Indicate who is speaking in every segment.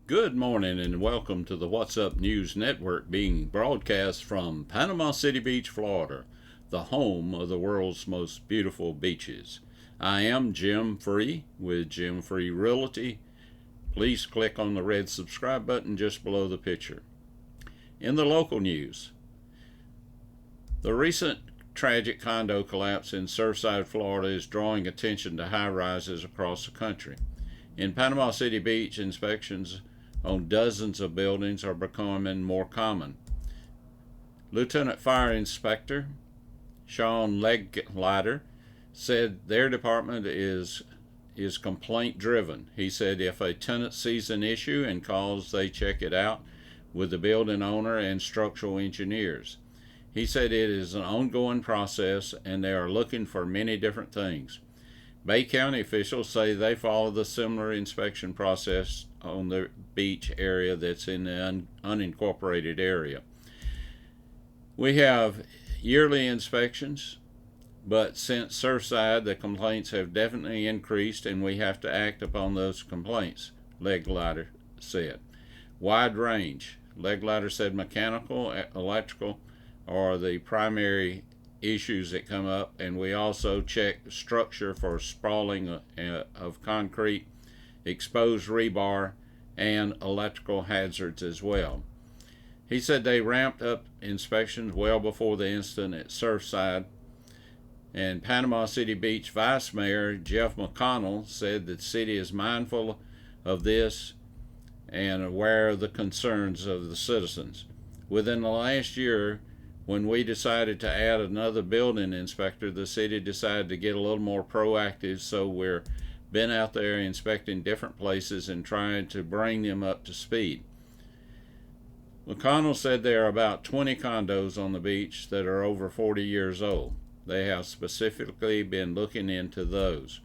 Speaker 1: Good morning and welcome to the What's Up News Network being broadcast from Panama City Beach, Florida, the home of the world's most beautiful beaches. I am Jim Free with Jim Free Realty. Please click on the red subscribe button just below the picture. In the local news, the recent tragic condo collapse in Surfside, Florida is drawing attention to high-rises across the country. In Panama City Beach, inspections on dozens of buildings are becoming more common. Lieutenant Fire Inspector Sean Leglider said their department is complaint driven. He said if a tenant sees an issue and calls, they check it out with the building owner and structural engineers. He said it is an ongoing process and they are looking for many different things. Bay County officials say they follow the similar inspection process on the beach area that's in the unincorporated area. We have yearly inspections, but since Surfside, the complaints have definitely increased and we have to act upon those complaints, Leglider said. Wide range. Leglider said mechanical, electrical are the primary issues that come up, and we also check structure for sprawling of concrete, exposed rebar, and electrical hazards as well. He said they ramped up inspections well before the incident at Surfside, and Panama City Beach Vice Mayor Jeff McConnell said that the city is mindful of this and aware of the concerns of the citizens. Within the last year, when we decided to add another building inspector, the city decided to get a little more proactive, so we've been out there inspecting different places and trying to bring them up to speed. McConnell said there are about 20 condos on the beach that are over 40 years old. They have specifically been looking into those.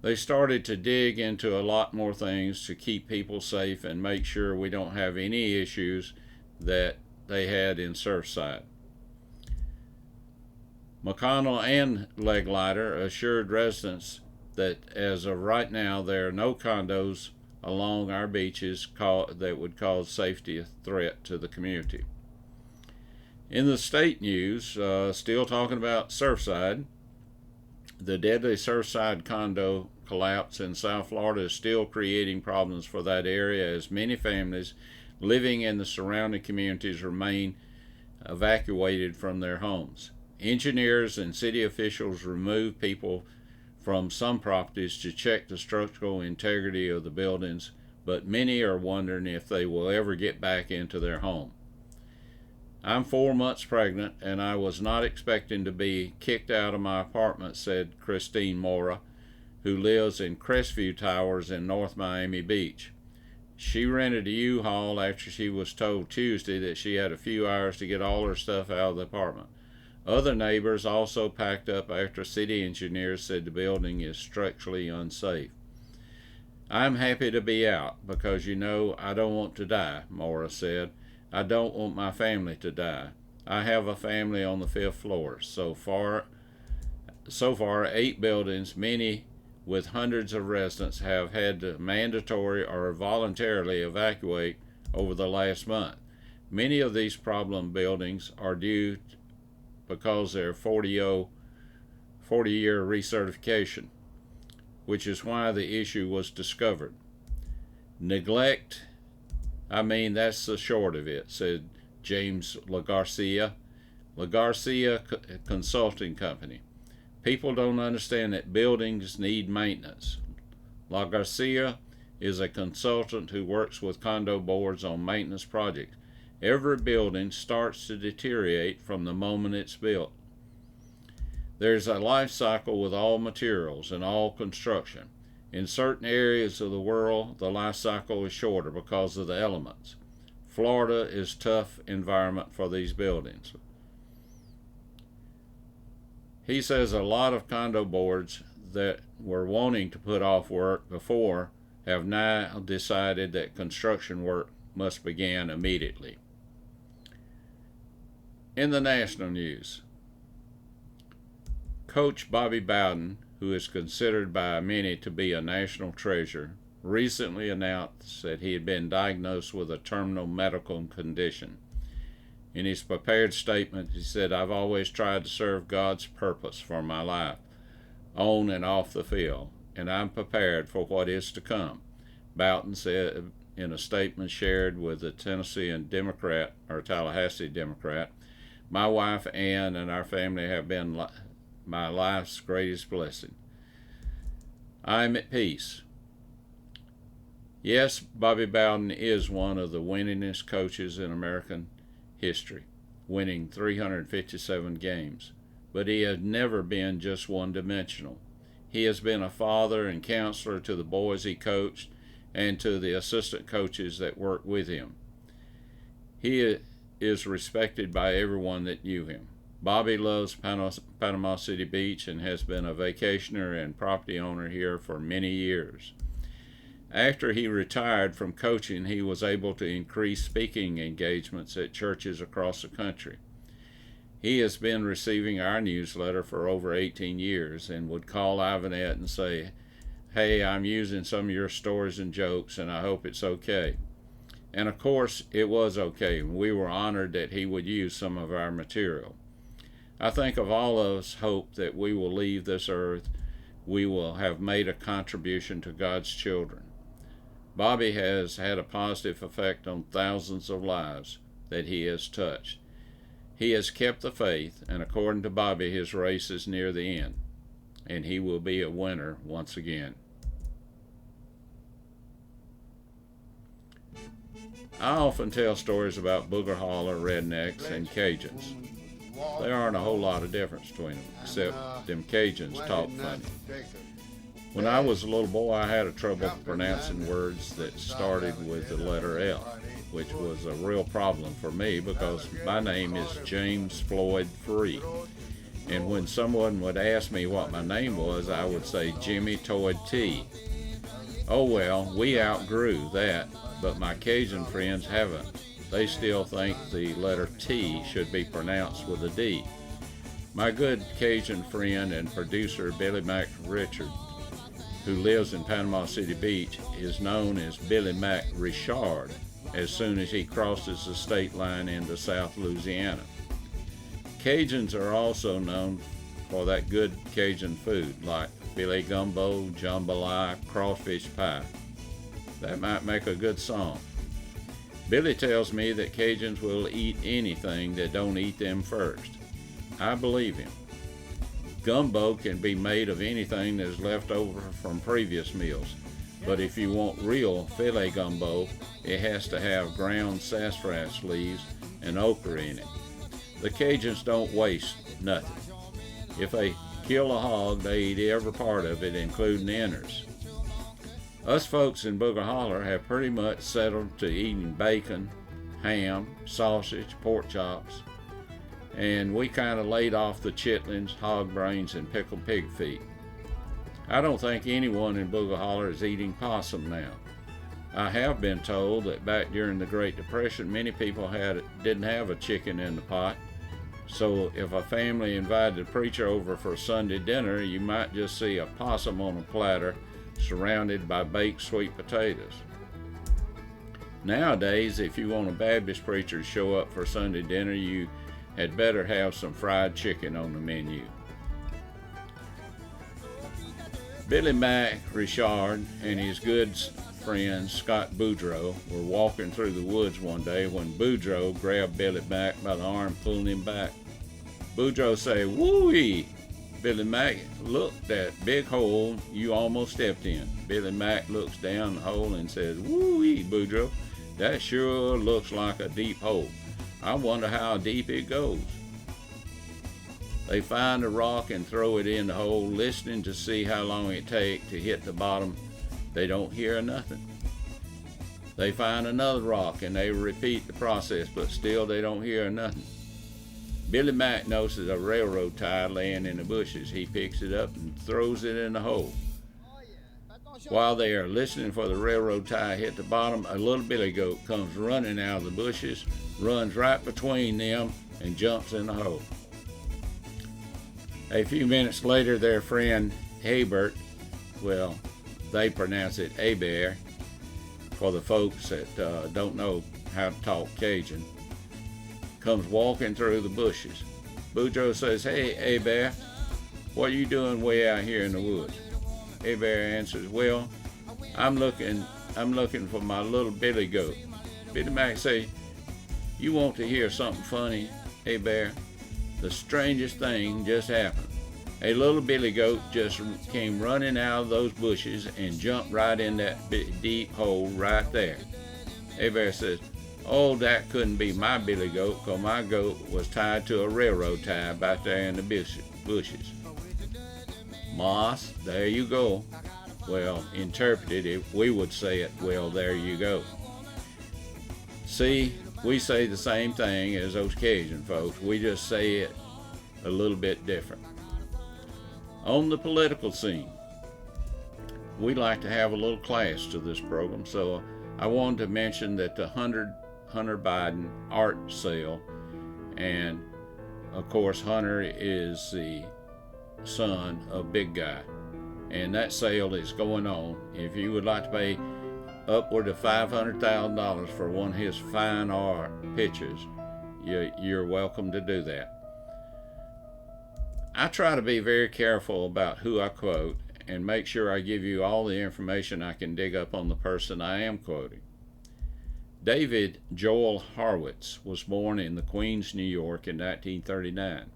Speaker 1: They started to dig into a lot more things to keep people safe and make sure we don't have any issues that they had in Surfside. McConnell and Leglider assured residents that as of right now there are no condos along our beaches that would cause safety threat to the community. In the state news, still talking about Surfside, the deadly Surfside condo collapse in South Florida is still creating problems for that area as many families living in the surrounding communities remain evacuated from their homes. Engineers and city officials remove people from some properties to check the structural integrity of the buildings, but many are wondering if they will ever get back into their home. I'm 4 months pregnant and I was not expecting to be kicked out of my apartment, said Christine Mora, who lives in Crestview Towers in North Miami Beach. She rented a U-Haul after she was told Tuesday that she had a few hours to get all her stuff out of the apartment. Other neighbors also packed up after city engineers said the building is structurally unsafe. I'm happy to be out because I don't want to die, Mora said. I don't want my family to die. I have a family on the 5th floor. So far, 8 buildings, many with hundreds of residents, have had to mandatory or voluntarily evacuate over the last month. Many of these problem buildings are due because they're 40-year recertification, which is why the issue was discovered. Neglect, that's the short of it, said James LaGarcia, Consulting Company. People don't understand that buildings need maintenance. LaGarcia is a consultant who works with condo boards on maintenance projects. Every building starts to deteriorate from the moment it's built. There's a life cycle with all materials and all construction. In certain areas of the world, the life cycle is shorter because of the elements. Florida is a tough environment for these buildings. He says a lot of condo boards that were wanting to put off work before have now decided that construction work must begin immediately. In the national news, Coach Bobby Bowden, who is considered by many to be a national treasure, recently announced that he had been diagnosed with a terminal medical condition. In his prepared statement, he said, "I've always tried to serve God's purpose for my life, on and off the field, and I'm prepared for what is to come." Boughton said in a statement shared with the Tallahassee Democrat, "My wife Ann and our family have been my life's greatest blessing. I'm at peace." Yes, Bobby Bowden is one of the winningest coaches in American history, winning 357 games. But he has never been just one-dimensional. He has been a father and counselor to the boys he coached and to the assistant coaches that worked with him. He is respected by everyone that knew him. Bobby loves Panama City Beach and has been a vacationer and property owner here for many years. After he retired from coaching, he was able to increase speaking engagements at churches across the country. He has been receiving our newsletter for over 18 years and would call Ivanette and say, "Hey, I'm using some of your stories and jokes, and I hope it's okay." And of course, it was okay. We were honored that he would use some of our material. I think of all of us hope that we will leave this earth, we will have made a contribution to God's children. Bobby has had a positive effect on thousands of lives that he has touched. He has kept the faith, and according to Bobby, his race is near the end, and he will be a winner once again. I often tell stories about Booger Holler, rednecks, and Cajuns. There aren't a whole lot of difference between them, except them Cajuns talk funny. When I was a little boy, I had trouble pronouncing words that started with the letter F, which was a real problem for me because my name is James Floyd Free. And when someone would ask me what my name was, I would say Jimmy Toyd T. Oh well, we outgrew that, but my Cajun friends haven't. They still think the letter T should be pronounced with a D. My good Cajun friend and producer Billy Mac Richard, who lives in Panama City Beach, is known as Billy Mac Richard as soon as he crosses the state line into South Louisiana. Cajuns are also known for that good Cajun food like filet gumbo, jambalaya, crawfish pie. That might make a good song. Billy tells me that Cajuns will eat anything that don't eat them first. I believe him. Gumbo can be made of anything that is left over from previous meals, but if you want real filet gumbo, it has to have ground sassafras leaves and okra in it. The Cajuns don't waste nothing. If they kill a hog, they eat every part of it, including the innards. Us folks in Booger Holler have pretty much settled to eating bacon, ham, sausage, pork chops, and we kind of laid off the chitlins, hog brains, and pickled pig feet. I don't think anyone in Booger Holler is eating possum now. I have been told that back during the Great Depression, many people didn't have a chicken in the pot, so if a family invited the preacher over for Sunday dinner, you might just see a possum on a platter surrounded by baked sweet potatoes. Nowadays, if you want a Baptist preacher to show up for Sunday dinner, you had better have some fried chicken on the menu. Billy Mac Richard and his good friend Scott Boudreaux were walking through the woods one day when Boudreaux grabbed Billy Mac by the arm, pulling him back. Boudreaux said, "Woo-wee! Billy Mac, look, that big hole you almost stepped in." Billy Mac looks down the hole and says, "Woo-wee, Boudreaux, that sure looks like a deep hole. I wonder how deep it goes." They find a rock and throw it in the hole, listening to see how long it takes to hit the bottom. They don't hear nothing. They find another rock and they repeat the process, but still they don't hear nothing. Billy Mac notices a railroad tie laying in the bushes. He picks it up and throws it in the hole. While they are listening for the railroad tie to hit the bottom, a little billy goat comes running out of the bushes, runs right between them, and jumps in the hole. A few minutes later, their friend Hebert, they pronounce it Hebert for the folks that don't know how to talk Cajun, comes walking through the bushes. Boudreaux says, "Hey, Hebert, what are you doing way out here in the woods?" Hebert answers, "Well, I'm looking for my little billy goat." Billy Mack say, "You want to hear something funny, Hebert? The strangest thing just happened. A little billy goat just came running out of those bushes and jumped right in that deep hole right there." Hebert says, "Oh, that couldn't be my billy goat, because my goat was tied to a railroad tie back there in the bushes." Moss, there you go. Well, interpreted, if we would say it, well, there you go. See, we say the same thing as those Cajun folks. We just say it a little bit different. On the political scene, we like to have a little class to this program, so I wanted to mention that the Hunter Biden art sale, and of course Hunter is the son of Big Guy, and that sale is going on. If you would like to pay upward of $500,000 for one of his fine art pictures, you're welcome to do that. I try to be very careful about who I quote and make sure I give you all the information I can dig up on the person I am quoting. David Joel Horowitz was born in the Queens, New York in 1939.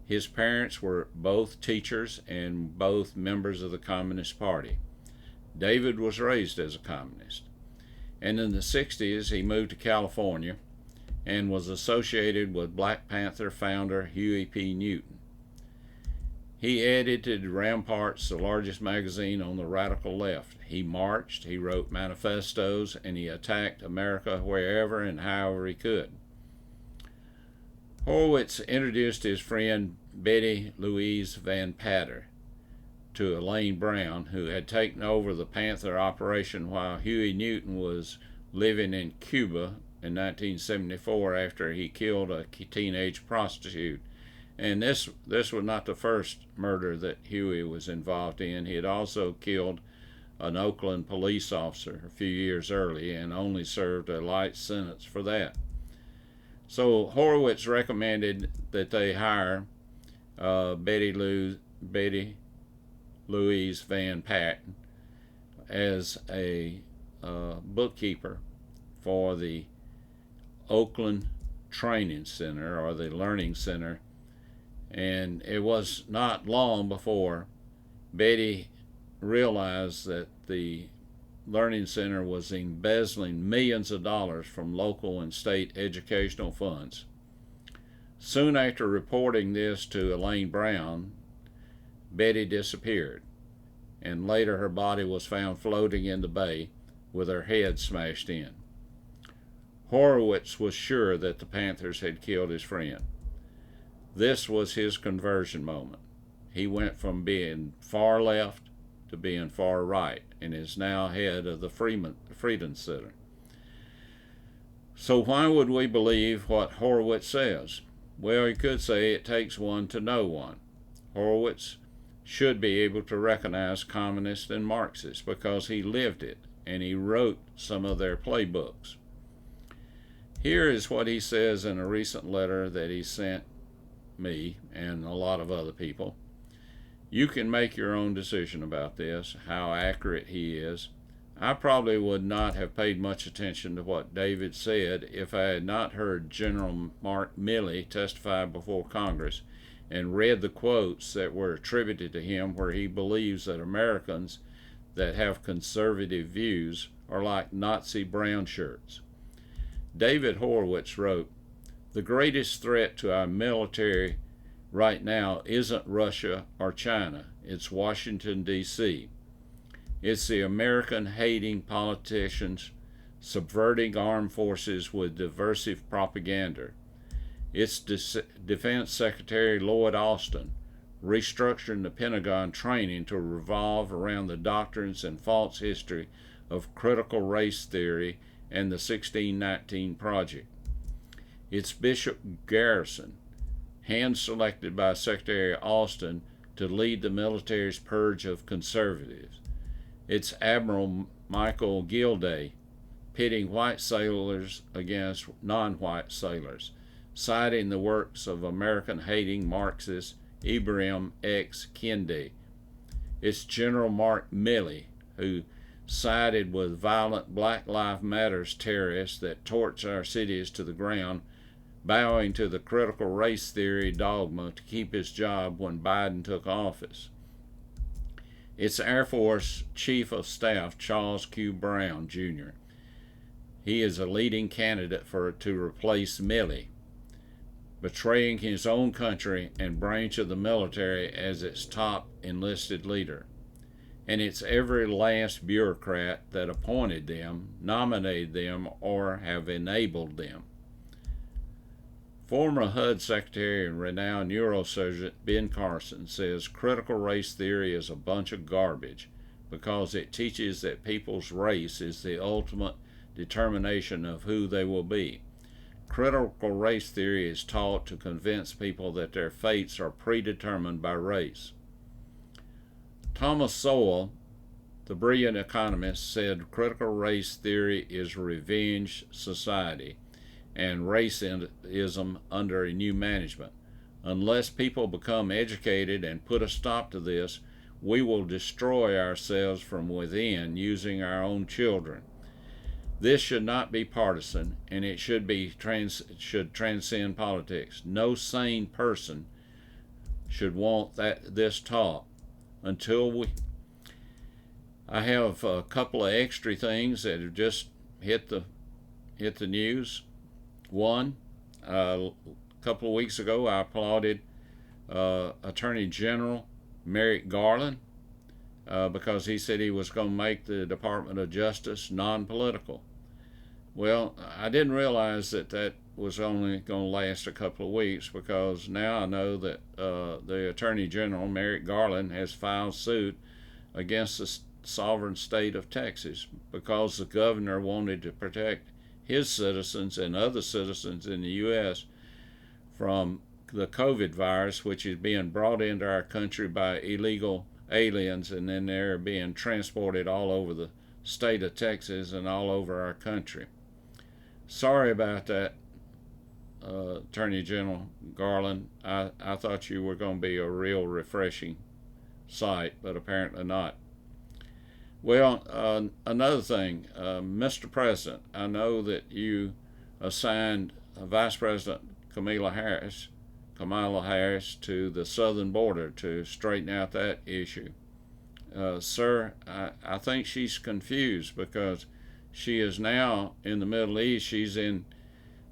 Speaker 1: His parents were both teachers and both members of the Communist Party. David was raised as a communist. And in the 60s, he moved to California and was associated with Black Panther founder Huey P. Newton. He edited Ramparts, the largest magazine on the radical left. He marched, he wrote manifestos, and he attacked America wherever and however he could. Horowitz introduced his friend Betty Louise Van Patter to Elaine Brown, who had taken over the Panther operation while Huey Newton was living in Cuba in 1974 after he killed a teenage prostitute. And this was not the first murder that Huey was involved in. He had also killed an Oakland police officer a few years early and only served a light sentence for that. So Horowitz recommended that they hire Betty Louise Van Patten as a bookkeeper for the Oakland Training Center, or the Learning Center. And it was not long before Betty realized that the Learning Center was embezzling millions of dollars from local and state educational funds. Soon after reporting this to Elaine Brown, Betty disappeared, and later her body was found floating in the bay with her head smashed in. Horowitz was sure that the Panthers had killed his friend. This was his conversion moment. He went from being far left to being far right, and is now head of the Freedom Center. So why would we believe what Horowitz says? Well, you could say it takes one to know one. Horowitz should be able to recognize communists and Marxists because he lived it, and he wrote some of their playbooks. Here is what he says in a recent letter that he sent me and a lot of other people. You can make your own decision about this, how accurate he is. I probably would not have paid much attention to what David said if I had not heard General Mark Milley testify before Congress and read the quotes that were attributed to him, where he believes that Americans that have conservative views are like Nazi brown shirts. David Horowitz wrote, "The greatest threat to our military right now isn't Russia or China, it's Washington, D.C. It's the American-hating politicians subverting armed forces with divisive propaganda. It's Defense Secretary Lloyd Austin restructuring the Pentagon training to revolve around the doctrines and false history of critical race theory and the 1619 Project. It's Bishop Garrison, hand-selected by Secretary Austin to lead the military's purge of conservatives. It's Admiral Michael Gilday pitting white sailors against non-white sailors, citing the works of American-hating Marxist Ibram X. Kendi. It's General Mark Milley, who sided with violent Black Lives Matter terrorists that torch our cities to the ground, bowing to the critical race theory dogma to keep his job when Biden took office. It's Air Force Chief of Staff Charles Q. Brown, Jr. He is a leading candidate to replace Milley, betraying his own country and branch of the military as its top enlisted leader. And it's every last bureaucrat that appointed them, nominated them, or have enabled them. Former HUD Secretary and renowned neurosurgeon Ben Carson says critical race theory is a bunch of garbage because it teaches that people's race is the ultimate determination of who they will be. Critical race theory is taught to convince people that their fates are predetermined by race. Thomas Sowell, the brilliant economist, said critical race theory is revenge society and racism under a new management. Unless people become educated and put a stop to this, we will destroy ourselves from within using our own children. This should not be partisan, and it should transcend politics. No sane person should want this taught. I have a couple of extra things that have just hit the news. One, a couple of weeks ago, I applauded Attorney General Merrick Garland because he said he was going to make the Department of Justice non-political. Well, I didn't realize that was only going to last a couple of weeks, because now I know that the Attorney General, Merrick Garland, has filed suit against the sovereign state of Texas because the governor wanted to protect his citizens and other citizens in the U.S. from the COVID virus, which is being brought into our country by illegal aliens, and then they're being transported all over the state of Texas and all over our country. Sorry about that, Attorney General Garland. I thought you were going to be a real refreshing sight, but apparently not. Well, another thing, Mr. President, I know that you assigned Vice President Kamala Harris to the southern border to straighten out that issue. Sir, I think she's confused because she is now in the Middle East. She's in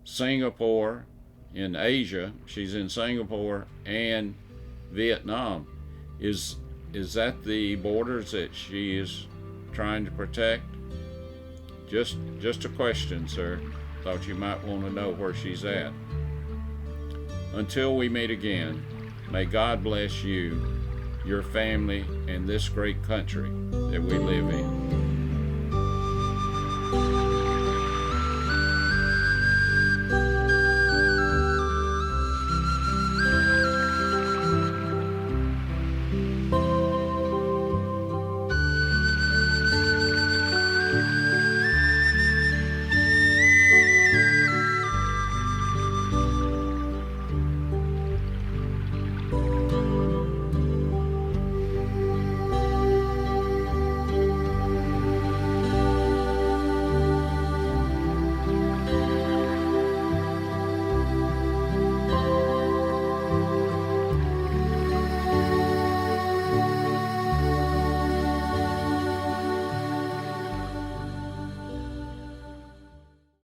Speaker 1: Singapore, in Asia. She's in Singapore and Vietnam. Is that the borders that she is trying to protect? Just a question, sir. Thought you might want to know where she's at. Until we meet again, may God bless you, your family, and this great country that we live in.